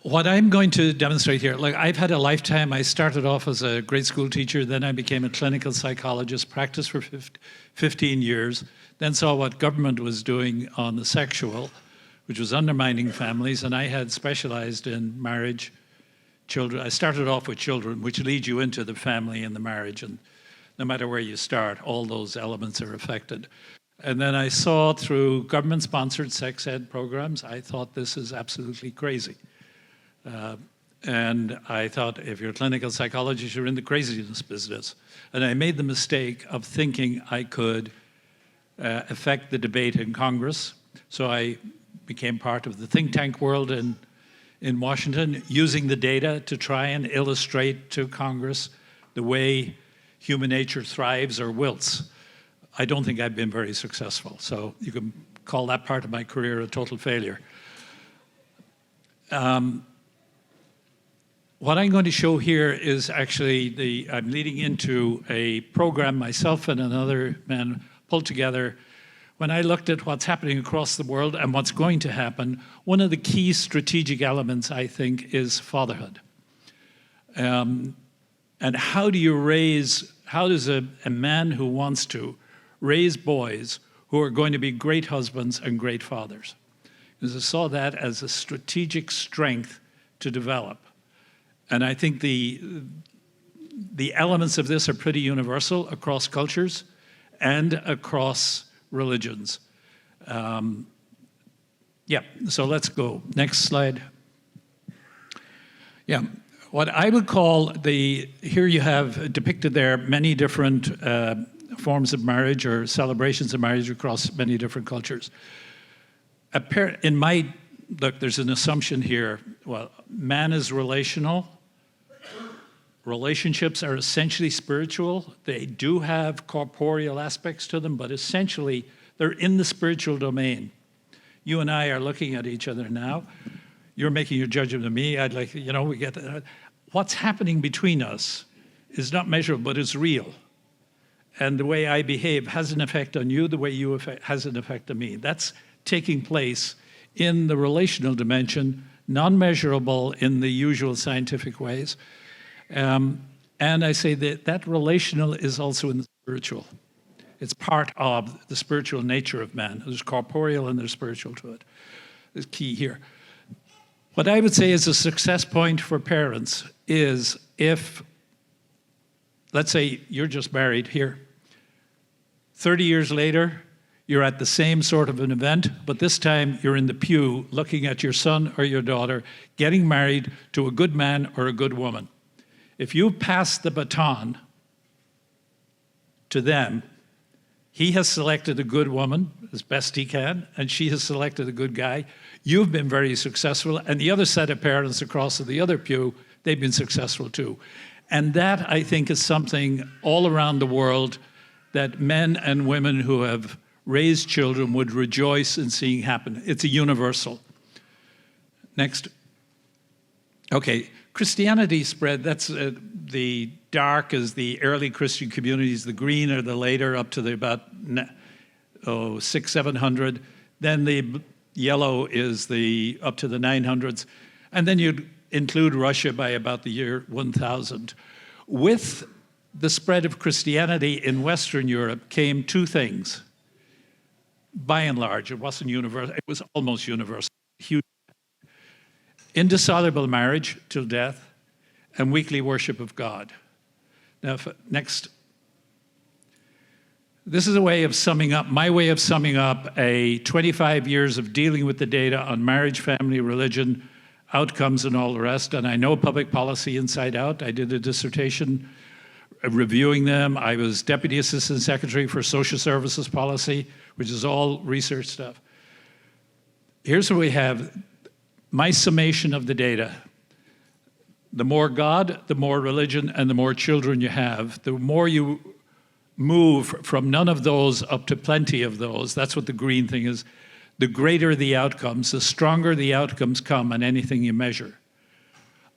What I'm going to demonstrate here, like I've had a lifetime. I started off as a grade school teacher, then I became a clinical psychologist, practiced for 15 years, then saw what government was doing on the sexual, which was undermining families, and I had specialized in marriage, children. I started off with children, which leads you into the family and the marriage, and no matter where you start, all those elements are affected. And then I saw through government-sponsored sex ed programs, I thought this is absolutely crazy. And I thought, if you're a clinical psychologist, you're in the craziness business. And I made the mistake of thinking I could affect the debate in Congress. So I became part of the think tank world in Washington, using the data to try and illustrate to Congress the way human nature thrives or wilts. I don't think I've been very successful. So you can call that part of my career a total failure. What I'm going to show here is actually I'm leading into a program myself and another man pulled together. When I looked at what's happening across the world and what's going to happen, one of the key strategic elements, I think, is fatherhood. And how does a man who wants to raise boys who are going to be great husbands and great fathers? Because I saw that as a strategic strength to develop. And I think the elements of this are pretty universal across cultures and across religions. Yeah, so let's go. Next slide. Yeah, what I would call here you have depicted there many different forms of marriage or celebrations of marriage across many different cultures. Look, there's an assumption here. Well, man is relational. Relationships are essentially spiritual. They do have corporeal aspects to them, but essentially they're in the spiritual domain. You and I are looking at each other now. You're making your judgment of me. I'd like, we get that. What's happening between us is not measurable, but it's real. And the way I behave has an effect on you, the way you has an effect on me. That's taking place in the relational dimension, non-measurable in the usual scientific ways. And I say that relational is also in the spiritual. It's part of the spiritual nature of man. There's corporeal and there's spiritual to it. It's key here. What I would say is a success point for parents is if, let's say you're just married here, 30 years later, you're at the same sort of an event, but this time you're in the pew looking at your son or your daughter getting married to a good man or a good woman. If you pass the baton to them, he has selected a good woman as best he can, and she has selected a good guy. You've been very successful, and the other set of parents across to the other pew, they've been successful too. And that, I think, is something all around the world that men and women who have raised children would rejoice in seeing happen. It's a universal. Next. Okay, Christianity spread, that's the dark is the early Christian communities, the green are the later up to the about 600-700. Then the yellow is the up to the 900s. And then you'd include Russia by about the year 1000. With the spread of Christianity in Western Europe came two things. By and large, it wasn't universal, it was almost universal. Huge. Indissoluble marriage till death and weekly worship of God. Now, next. This is a way of summing up, my way of summing up 25 years of dealing with the data on marriage, family, religion, outcomes, and all the rest. And I know public policy inside out. I did a dissertation reviewing them. I was Deputy Assistant Secretary for Social Services Policy, which is all research stuff. Here's what we have. My summation of the data. The more God, the more religion, and the more children you have, the more you move from none of those up to plenty of those. That's what the green thing is. The greater the outcomes, the stronger the outcomes come on anything you measure.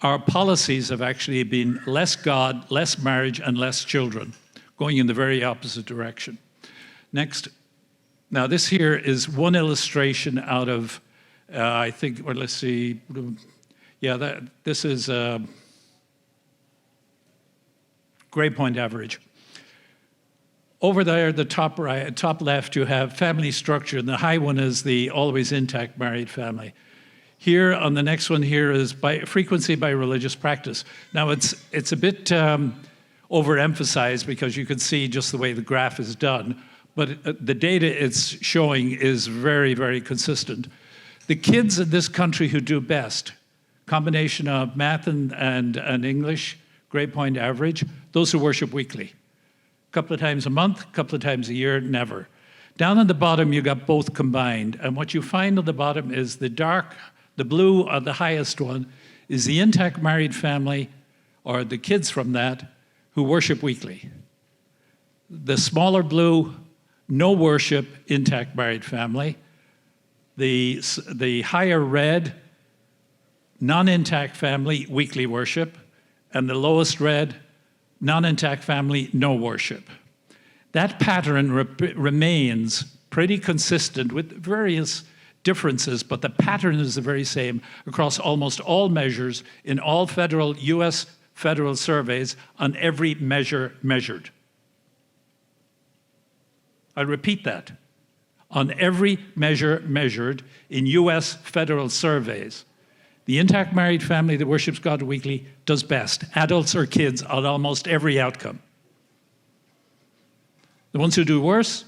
Our policies have actually been less God, less marriage, and less children, going in the very opposite direction. Next. Now, this here is one illustration out of, I think, well, let's see. Yeah, this is grade point average. Over there, the top right, top left, you have family structure, and the high one is the always intact married family. Here, on the next one here is by frequency by religious practice. Now, it's a bit overemphasized because you can see just the way the graph is done, but the data it's showing is very, very consistent. The kids in this country who do best, combination of math and English, grade point average, those who worship weekly. A couple of times a month, a couple of times a year, never. Down on the bottom, you got both combined. And what you find on the bottom is the blue on the highest one is the intact married family, or the kids from that, who worship weekly. The smaller blue, no worship, intact married family. The higher red, non-intact family, weekly worship. And the lowest red, non-intact family, no worship. That pattern remains pretty consistent with various differences, but the pattern is the very same across almost all measures in all US federal surveys on every measure measured. I repeat that. On every measure measured in US federal surveys, the intact married family that worships God weekly does best, adults or kids, on almost every outcome. The ones who do worse,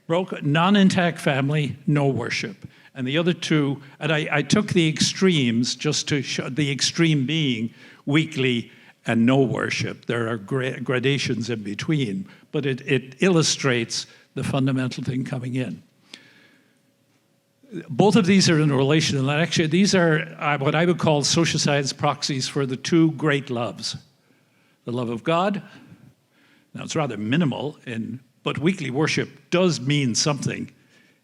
broke, non-intact family, no worship. And the other two, and I took the extremes just to show the extreme being weekly and no worship. There are gradations in between, but it illustrates the fundamental thing coming in. Both of these are in relational, and actually these are what I would call social science proxies for the two great loves. The love of God, now it's rather minimal, but weekly worship does mean something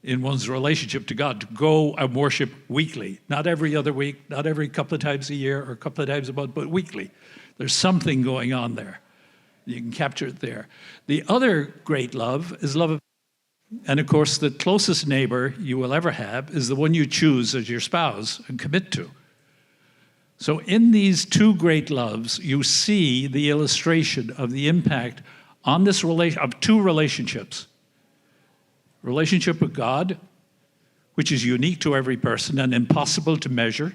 in one's relationship to God, to go and worship weekly. Not every other week, not every couple of times a year or a couple of times a month, but weekly. There's something going on there. You can capture it there. The other great love is love of, and of course, the closest neighbor you will ever have is the one you choose as your spouse and commit to. So in these two great loves, you see the illustration of the impact on this of two relationships. Relationship with God, which is unique to every person and impossible to measure,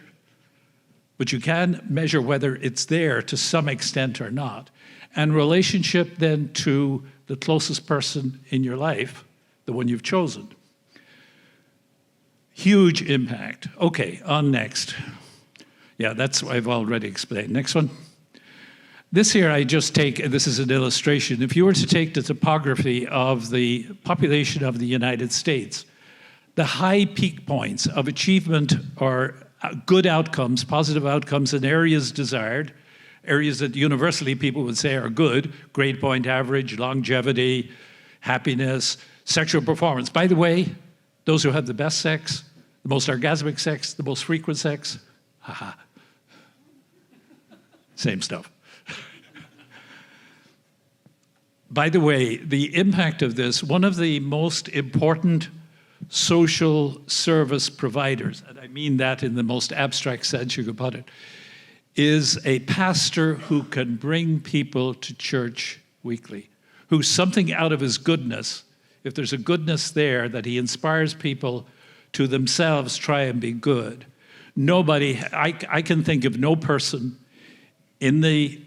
but you can measure whether it's there to some extent or not. And relationship then to the closest person in your life, the one you've chosen. Huge impact. Okay, on next. Yeah, that's what I've already explained. Next one. This here I just take, this is an illustration. If you were to take the topography of the population of the United States, the high peak points of achievement or good outcomes, positive outcomes in areas desired, areas that universally people would say are good, grade point average, longevity, happiness, sexual performance. By the way, those who have the best sex, the most orgasmic sex, the most frequent sex, haha. Same stuff. By the way, the impact of this, one of the most important social service providers, and I mean that in the most abstract sense you could put it, is a pastor who can bring people to church weekly, who's something out of his goodness, if there's a goodness there, that he inspires people to themselves try and be good. Nobody, I can think of no person in the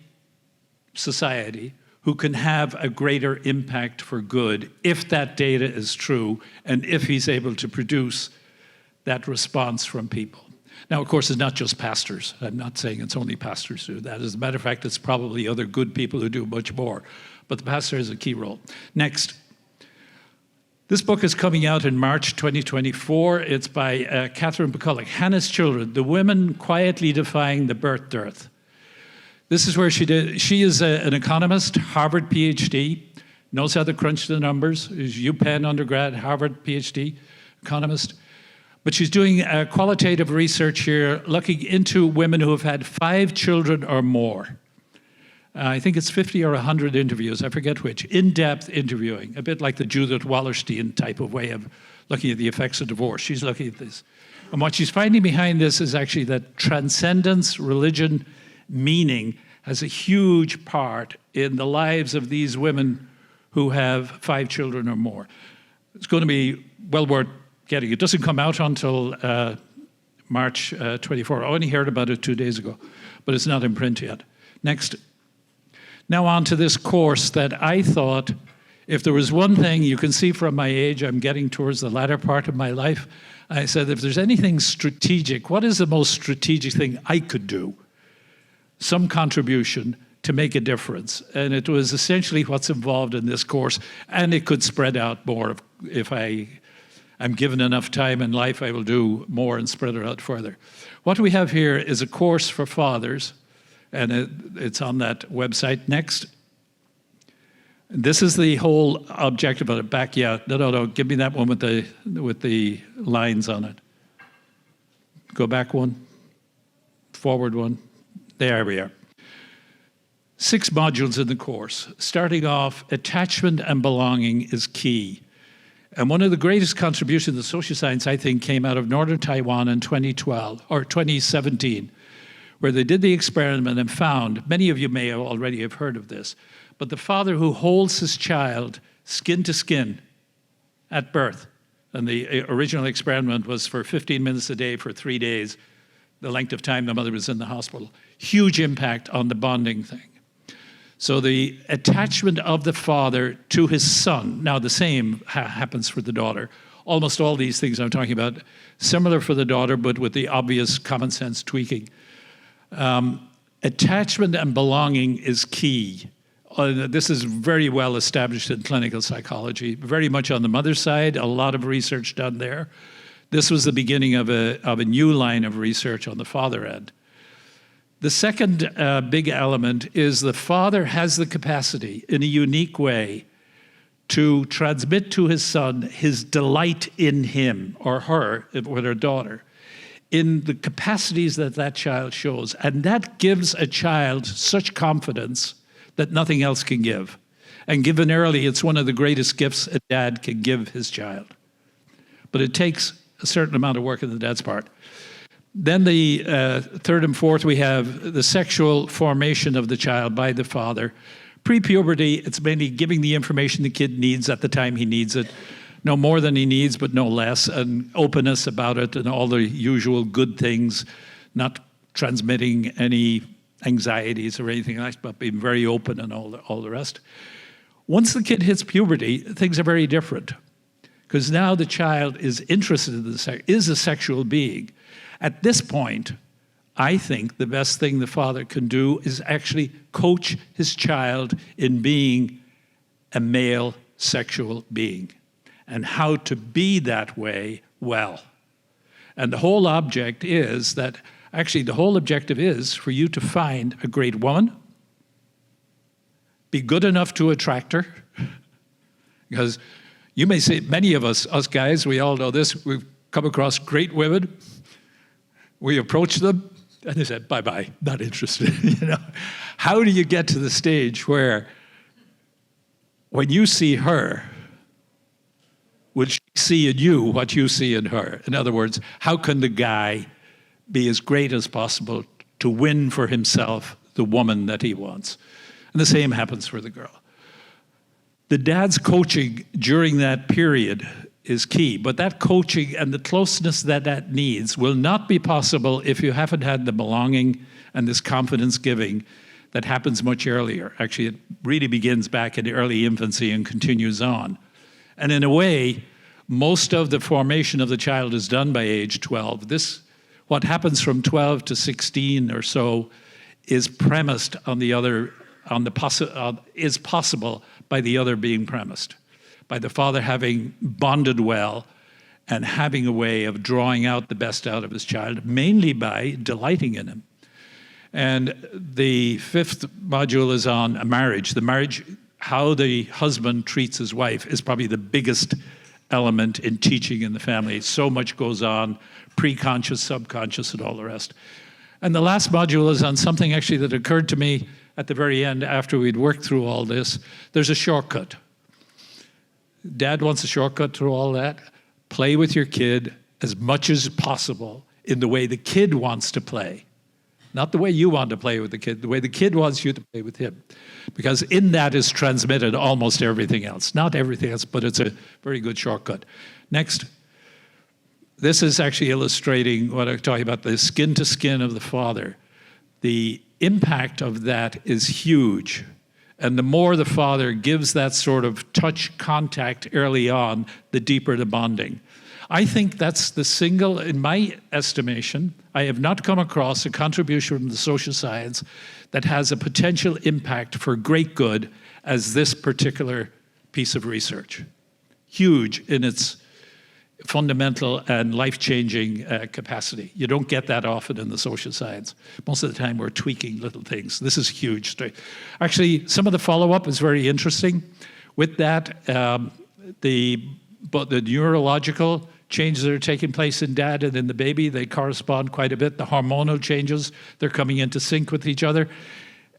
society who can have a greater impact for good if that data is true and if he's able to produce that response from people. Now, of course, it's not just pastors. I'm not saying it's only pastors who do that. As a matter of fact, it's probably other good people who do much more. But the pastor has a key role. Next. This book is coming out in March 2024. It's by Catherine McCulloch, Hannah's Children, The Women Quietly Defying the Birth Dearth. This is where she is an economist, Harvard PhD, knows how to crunch the numbers, is UPenn undergrad, Harvard PhD, economist. But she's doing qualitative research here, looking into women who have had 5 children or more. I think it's 50 or 100 interviews, I forget which, in-depth interviewing, a bit like the Judith Wallerstein type of way of looking at the effects of divorce. She's looking at this. And what she's finding behind this is actually that transcendence, religion, meaning has a huge part in the lives of these women who have 5 children or more. It's going to be well worth getting. It doesn't come out until March 24. I only heard about it 2 days ago, but it's not in print yet. Next. Now on to this course that I thought, if there was one thing you can see from my age, I'm getting towards the latter part of my life, I said, if there's anything strategic, what is the most strategic thing I could do? Some contribution to make a difference. And it was essentially what's involved in this course. And it could spread out more. If I'm given enough time in life, I will do more and spread it out further. What we have here is a course for fathers, and it's on that website. Next. This is the whole objective of it. Back, yeah. No. Give me that one with the lines on it. Go back one. Forward one. There we are. 6 modules in the course. Starting off, attachment and belonging is key. And one of the greatest contributions to social science, I think, came out of Northern Taiwan in 2012 or 2017, where they did the experiment and found, many of you may already have heard of this, but the father who holds his child skin to skin at birth, and the original experiment was for 15 minutes a day for 3 days, the length of time the mother was in the hospital, huge impact on the bonding thing. So the attachment of the father to his son, now the same happens for the daughter. Almost all these things I'm talking about, similar for the daughter, but with the obvious common sense tweaking. Attachment and belonging is key. This is very well established in clinical psychology, very much on the mother's side, a lot of research done there. This was the beginning of a new line of research on the father end. The second big element is the father has the capacity in a unique way to transmit to his son his delight in him or her, with her daughter, in the capacities that that child shows. And that gives a child such confidence that nothing else can give. And given early, it's one of the greatest gifts a dad can give his child. But it takes a certain amount of work on the dad's part. Then the third and fourth, we have the sexual formation of the child by the father. Pre-puberty, it's mainly giving the information the kid needs at the time he needs it. No more than he needs, but no less, and openness about it and all the usual good things, not transmitting any anxieties or anything like that, but being very open and all the rest. Once the kid hits puberty, things are very different, because now the child is interested in is a sexual being. At this point, I think the best thing the father can do is actually coach his child in being a male sexual being and how to be that way well. And the whole object is that, actually the whole objective is for you to find a great woman, be good enough to attract her, because you may say, many of us guys, we all know this, we've come across great women. We approach them, and they said, bye-bye, not interested. You know, how do you get to the stage where when you see her, will she see in you what you see in her? In other words, how can the guy be as great as possible to win for himself the woman that he wants? And the same happens for the girl. The dad's coaching during that period is key, but that coaching and the closeness that needs will not be possible if you haven't had the belonging and this confidence giving that happens much earlier. Actually, it really begins back in early infancy and continues on. And in a way, most of the formation of the child is done by age 12. What happens from 12 to 16 or so is premised on is possible by the other being premised, by the father having bonded well and having a way of drawing out the best out of his child, mainly by delighting in him. And the fifth module is on marriage. The marriage, how the husband treats his wife, is probably the biggest element in teaching in the family. So much goes on, pre-conscious, subconscious, and all the rest. And the last module is on something actually that occurred to me at the very end after we'd worked through all this. There's a shortcut. Dad wants a shortcut through all that. play with your kid as much as possible in the way the kid wants to play. Not the way you want to play with the kid, the way the kid wants you to play with him. Because in that is transmitted almost everything else. Not everything else, but it's a very good shortcut. Next. This is actually illustrating what I'm talking about, the skin to skin of the father. The impact of that is huge. And the more the father gives that sort of touch contact early on, the deeper the bonding. I think that's the single, in my estimation, I have not come across a contribution from the social science that has a potential impact for great good as this particular piece of research. Huge in its fundamental and life-changing capacity. You don't get that often in the social science. Most of the time we're tweaking little things. This is huge. Actually, some of the follow-up is very interesting. With that, the neurological changes that are taking place in dad and in the baby, they correspond quite a bit. The hormonal changes, they're coming into sync with each other.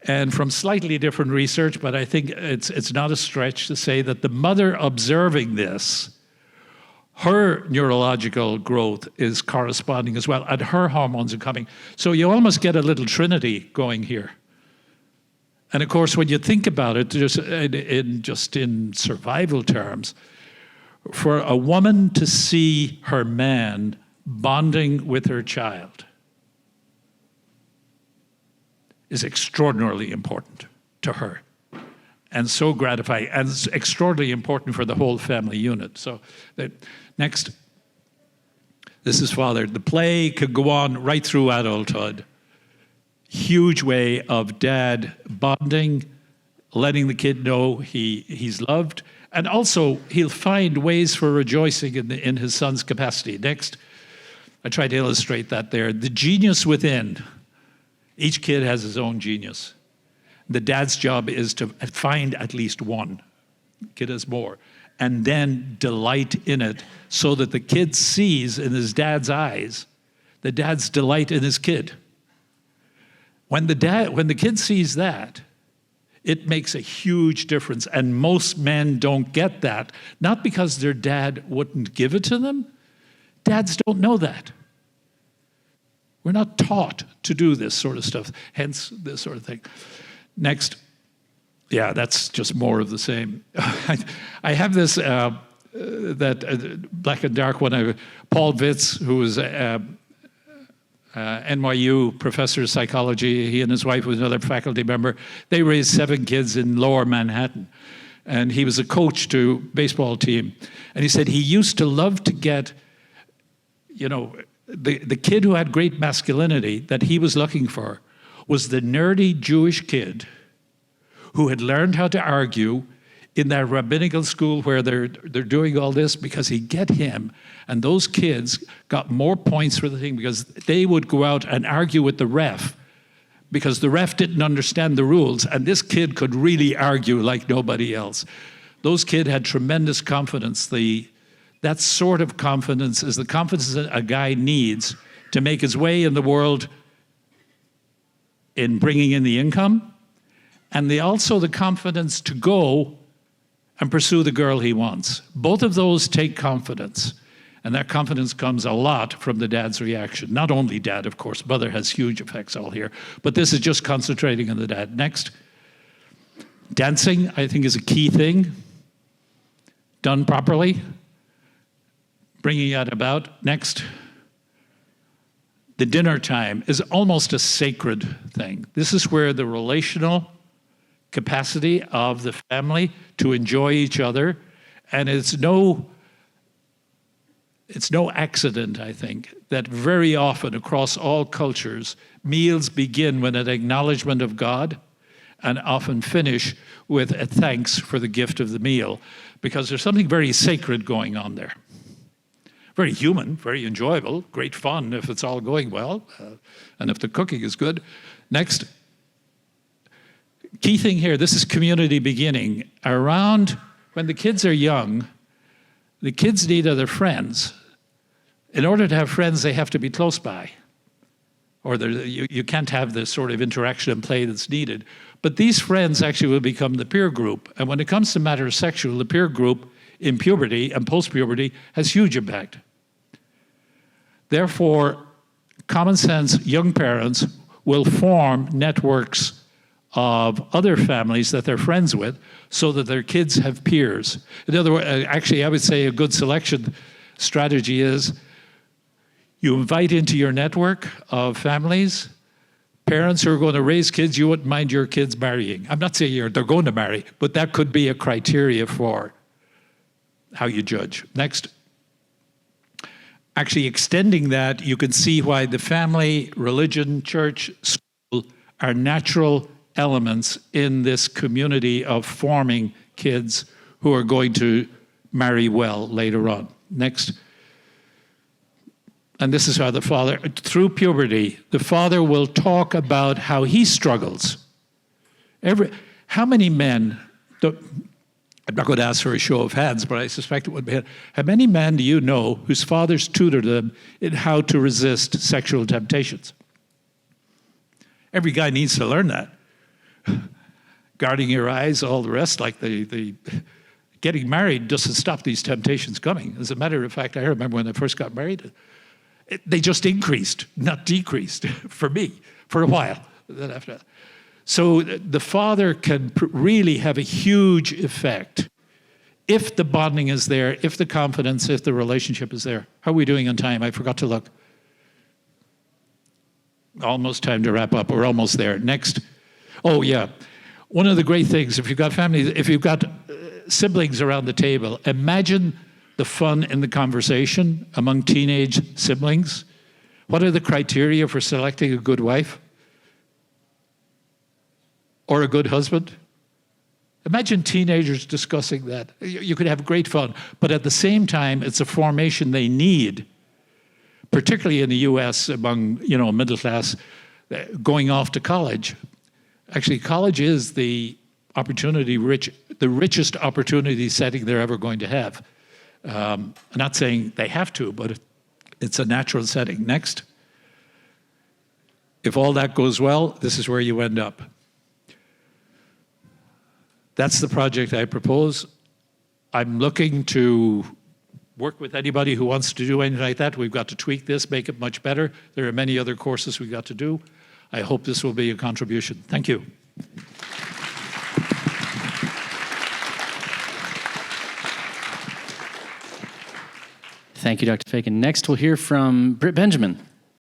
And from slightly different research, but I think it's not a stretch to say that the mother observing this, her neurological growth is corresponding as well, and her hormones are coming. So you almost get a little trinity going here. And of course, when you think about it, just in survival terms, for a woman to see her man bonding with her child is extraordinarily important to her, and so gratifying, and it's extraordinarily important for the whole family unit. So, next, this is father. The play could go on right through adulthood. Huge way of dad bonding, letting the kid know he's loved, and also he'll find ways for rejoicing in his son's capacity. Next, I tried to illustrate that there. The genius within. Each kid has his own genius. The dad's job is to find at least one. Kid has more. And then delight in it so that the kid sees in his dad's eyes the dad's delight in his kid. When the kid sees that, it makes a huge difference. And most men don't get that, not because their dad wouldn't give it to them. Dads don't know that. We're not taught to do this sort of stuff, hence this sort of thing. Next. Yeah, that's just more of the same. I have this, black and dark one. Paul Vitz, who was NYU professor of psychology, he and his wife was another faculty member. They raised 7 kids in lower Manhattan. And he was a coach to baseball team. And he said he used to love to get, the kid who had great masculinity that he was looking for was the nerdy Jewish kid who had learned how to argue in that rabbinical school where they're doing all this, because he'd get him, and those kids got more points for the thing because they would go out and argue with the ref because the ref didn't understand the rules, and this kid could really argue like nobody else. Those kids had tremendous confidence. That sort of confidence is the confidence that a guy needs to make his way in the world in bringing in the income, and also the confidence to go and pursue the girl he wants. Both of those take confidence, and that confidence comes a lot from the dad's reaction. Not only dad, of course, mother has huge effects all here, but this is just concentrating on the dad. Next, dancing, I think, is a key thing, done properly, bringing that about. Next, the dinner time is almost a sacred thing. This is where the relational capacity of the family to enjoy each other, and it's no accident, I think, that very often across all cultures, meals begin with an acknowledgement of God and often finish with a thanks for the gift of the meal, because there's something very sacred going on there. Very human, very enjoyable, great fun if it's all going well, and if the cooking is good. Next, key thing here, this is community beginning. Around when the kids are young, the kids need other friends. In order to have friends, they have to be close by. Or you can't have the sort of interaction and play that's needed. But these friends actually will become the peer group. And when it comes to matters sexual, the peer group in puberty and post-puberty has huge impact. Therefore, common sense young parents will form networks of other families that they're friends with so that their kids have peers. In other words, actually, I would say a good selection strategy is you invite into your network of families parents who are going to raise kids you wouldn't mind your kids marrying. I'm not saying they're going to marry, but that could be a criteria for how you judge. Next. Actually extending that, you can see why the family, religion, church, school are natural elements in this community of forming kids who are going to marry well later on. Next. And this is how the father, through puberty, the father will talk about how he struggles. How many men, I'm not going to ask for a show of hands, but I suspect it would be, how many men do you know whose fathers tutored them in how to resist sexual temptations? Every guy needs to learn that. Guarding your eyes, all the rest, like the getting married doesn't stop these temptations coming. As a matter of fact, I remember when I first got married, they just increased, not decreased, for me, for a while. Then after that. So the father can really have a huge effect if the bonding is there, if the confidence, if the relationship is there. How are we doing on time? I forgot to look. Almost time to wrap up. We're almost there. Next. Oh, yeah. One of the great things, if you've got families, if you've got siblings around the table, imagine the fun in the conversation among teenage siblings. What are the criteria for selecting a good wife? Or a good husband? Imagine teenagers discussing that. You could have great fun, but at the same time, it's a formation they need, particularly in the US among, middle class, going off to college. Actually, college is the richest opportunity setting they're ever going to have. I'm not saying they have to, but it's a natural setting. Next. If all that goes well, this is where you end up. That's the project I propose. I'm looking to work with anybody who wants to do anything like that. We've got to tweak this, make it much better. There are many other courses we've got to do. I hope this will be a contribution. Thank you. Thank you, Dr. Fagan. Next, we'll hear from Britt Benjamin.